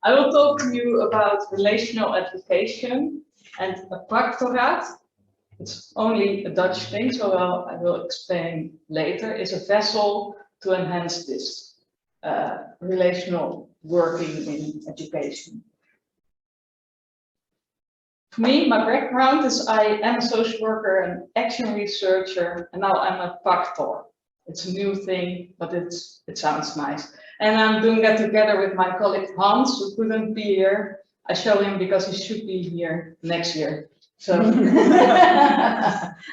I will talk to you about relational education and a practoraat. It's only a Dutch thing, so I will explain later. It's a vessel to enhance this relational working in education. For me, my background is I am a social worker and action researcher, and now I'm a practor. It's a new thing, but it sounds nice. And I'm doing that together with my colleague Hans, who couldn't be here. I show him because he should be here next year. So,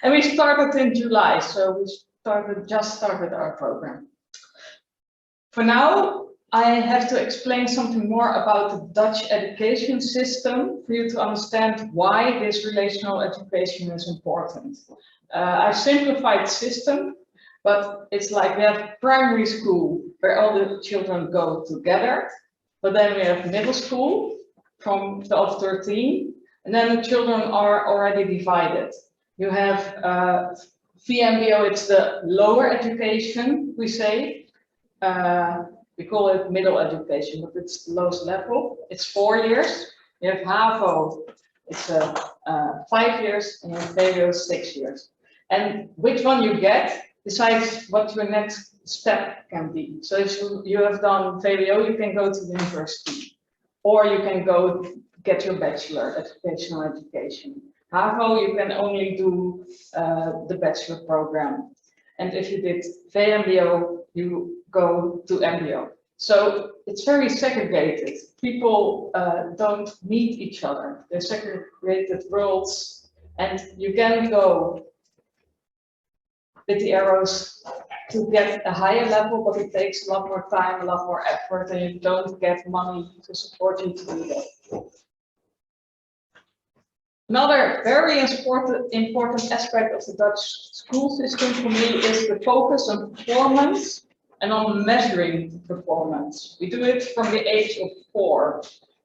and we started in July, so we just started our program. For now, I have to explain something more about the Dutch education system for you to understand why this relational education is important. I've simplified the system, but it's like we have primary school where all the children go together, but then we have middle school from 12 to 13, and then the children are already divided. You have VMBO, it's the lower education, we say. We call it middle education, but it's the lowest level. It's 4 years. You have HAVO, it's 5 years, and you have VWO 6 years. And which one you get decides what your next step can be. So if you have done VWO, you can go to university, or you can go get your bachelor, educational education. HAVO, you can only do the bachelor program. And if you did VMBO, you go to MBO. So it's very segregated. People don't meet each other. They're segregated worlds, and you can go with the arrows to get a higher level, but it takes a lot more time, a lot more effort, and you don't get money to support you to do that. Another very important aspect of the Dutch school system for me is the focus on performance and on measuring performance. We do it from the age of 4,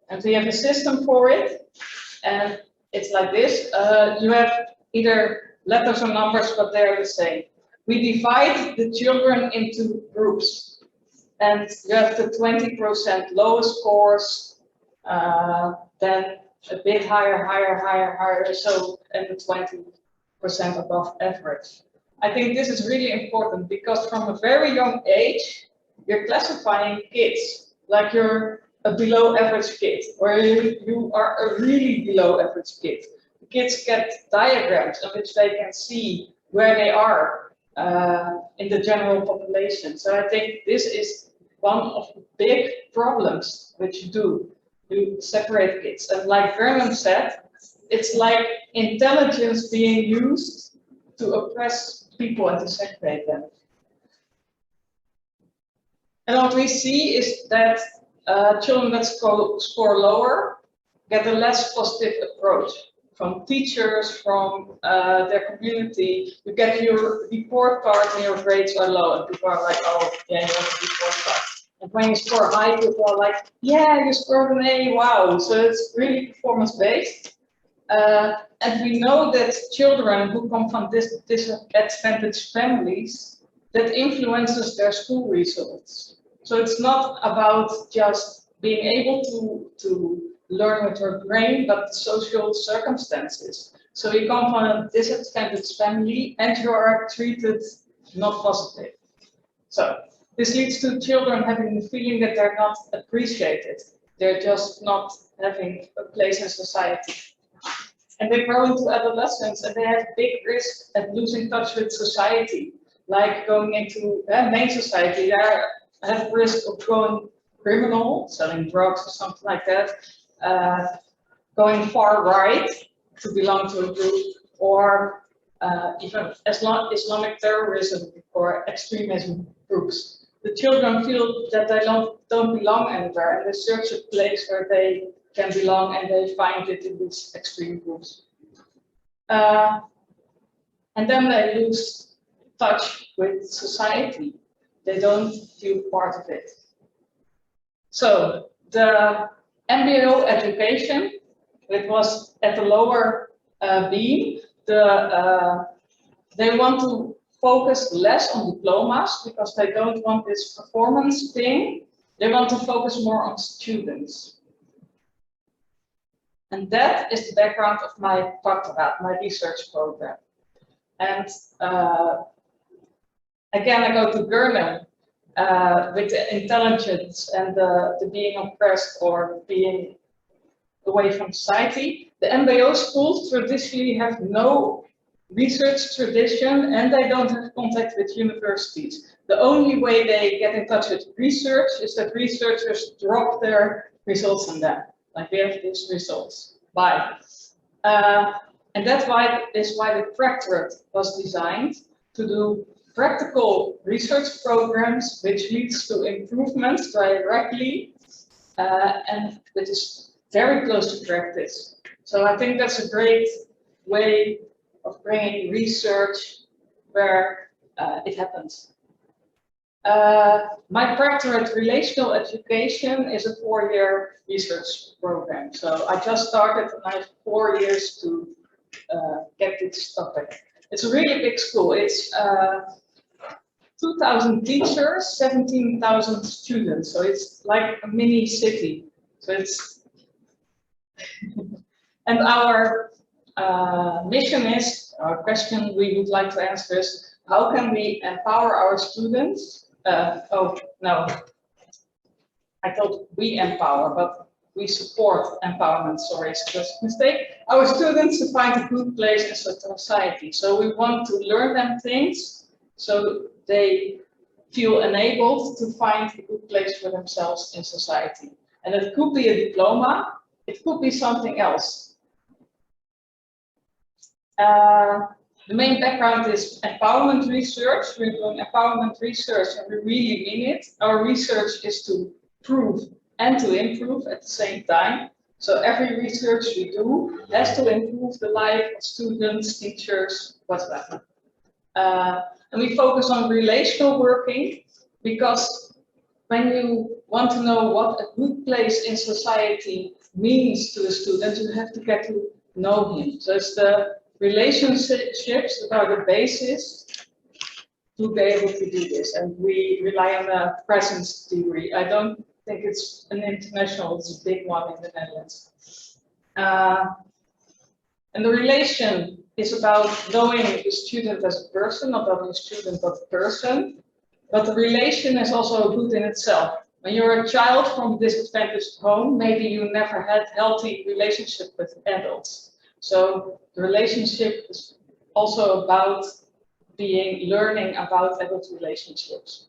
and we have a system for it, and it's like this. You have either letters or numbers, but they're the same. We divide the children into groups, and you have the 20% lowest scores, then a bit higher, so, and the 20% above average. I think this is really important because from a very young age, you're classifying kids like you're a below average kid, or you are a really below average kid. The kids get diagrams in which they can see where they are in the general population. So I think this is one of the big problems which you do. You separate kids, and like Vernon said, it's like intelligence being used to oppress people and to segregate them. And what we see is that children that score lower get a less positive approach from teachers, from their community. You get your report card and your grades are low, and people are like, oh, yeah, you have a report card. And when you score high, people are like, yeah, you scored an A, wow. So it's really performance-based. And we know that children who come from disadvantaged families, that influences their school results. So it's not about just being able to learn with your brain, but the social circumstances. So you come from a disadvantaged family and you are treated not positive. So this leads to children having the feeling that they're not appreciated. They're just not having a place in society. And they grow into adolescence and they have big risk at losing touch with society, like going into main society. They have risk of going criminal, selling drugs or something like that, going far right to belong to a group, or even Islamic terrorism or extremism groups. The children feel that they don't belong anywhere, and they search a place where they can belong, and they find it in these extreme groups. And then they lose touch with society. They don't feel part of it. So the MBO education, it was at the lower beam. They want to focus less on diplomas because they don't want this performance thing. They want to focus more on students. And that is the background of my doctorate, my research program. And again, I go to Gurnham with the intelligence and the being oppressed or being away from society. The MBO schools traditionally have no research tradition and they don't have contact with universities. The only way they get in touch with research is that researchers drop their results on them. Like we have these results. Bye. And that's why the Practorate was designed to do practical research programs which leads to improvements directly and which is very close to practice. So I think that's a great way of bringing research where it happens. My Practorate Relational Education is a 4-year research program. So I just started and I have 4 years to get this topic. It's a really big school. It's 2,000 teachers, 17,000 students. So it's like a mini city. So it's and our mission is, our question we would like to answer is, how can we empower our students? Oh, no, I thought we empower, but we support empowerment, sorry, it's just a mistake. Our students to find a good place in society. So we want to learn them things so they feel enabled to find a good place for themselves in society. And it could be a diploma, it could be something else. The main background is empowerment research. We're doing empowerment research and we really mean it. Our research is to prove and to improve at the same time. So every research we do has to improve the life of students, teachers, whatever. And we focus on relational working because when you want to know what a good place in society means to a student, you have to get to know him. So it's the relationships that are the basis to be able to do this. And we rely on a presence theory. I don't think it's an international, it's a big one in the Netherlands. And the relation is about knowing the student as a person, not only a student, but a person. But the relation is also good in itself. When you're a child from a disadvantaged home, maybe you never had healthy relationship with adults. So the relationship is also about learning about adult relationships.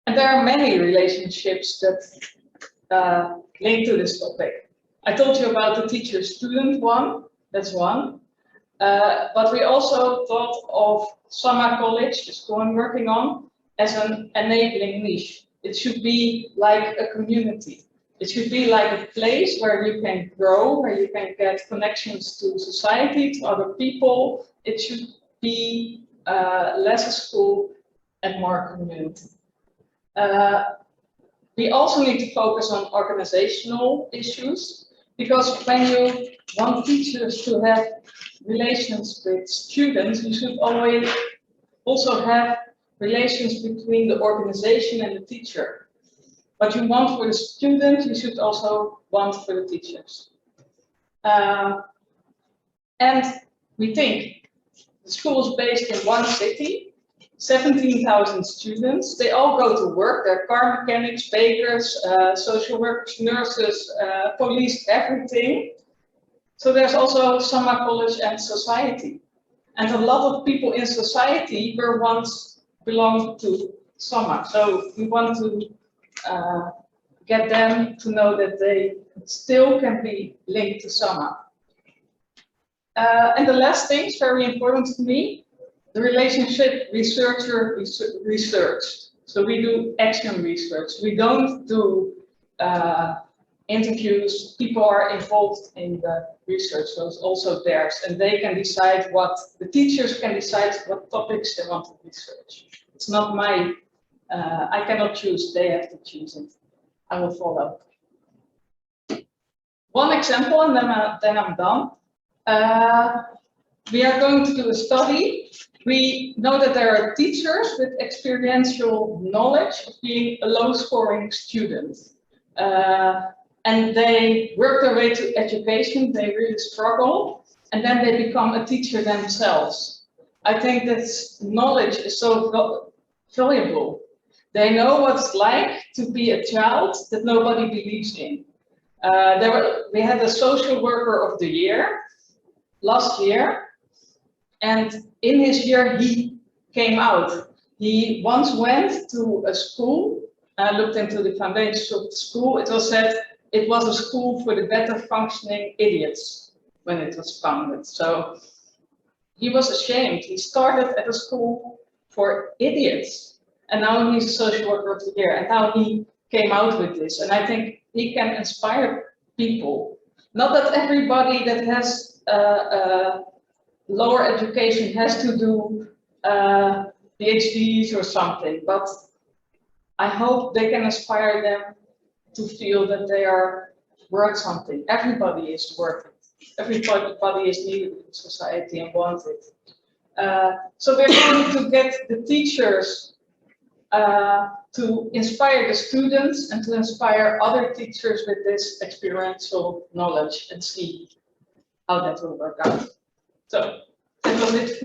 And there are many relationships that link to this topic. I told you about the teacher-student one, that's one. But we also thought of Summer College, the school I'm working on, as an enabling niche. It should be like a community. It should be like a place where you can grow, where you can get connections to society, to other people. It should be less a school and more a community. We also need to focus on organizational issues, because when you want teachers to have relations with students, you should always also have relations between the organization and the teacher. What you want for the student, you should also want for the teachers. And we think the school is based in one city, 17,000 students. They all go to work. They're car mechanics, bakers, social workers, nurses, police, everything. So there's also summer college and society. And a lot of people in society were once belonged to summer. So we want to get them to know that they still can be linked to summer. And the last thing is very important to me, the relationship research. So we do action research. We don't do interviews. People are involved in the research, so it's also theirs, and they can decide the teachers can decide what topics they want to research. It's not my, I cannot choose, they have to choose it. I will follow. One example, and then I'm done. We are going to do a study. We know that there are teachers with experiential knowledge of being a low-scoring student. and they work their way to education, they really struggle, and then they become a teacher themselves. I think that knowledge is so valuable. They know what it's like to be a child that nobody believes in. We had a social worker of the year last year, and in his year he came out. He once went to a school, looked into the foundations of the school. It was said it was a school for the better functioning idiots when it was founded. So he was ashamed. He started at a school for idiots, and now he's a social worker of the year, and now he came out with this. And I think he can inspire people. Not that everybody that has lower education has to do PhDs or something, but I hope they can inspire them to feel that they are worth something. Everybody is worth it. Everybody is needed in society and wanted. So we're going to get the teachers to inspire the students and to inspire other teachers with this experiential knowledge and see how that will work out. So that was it.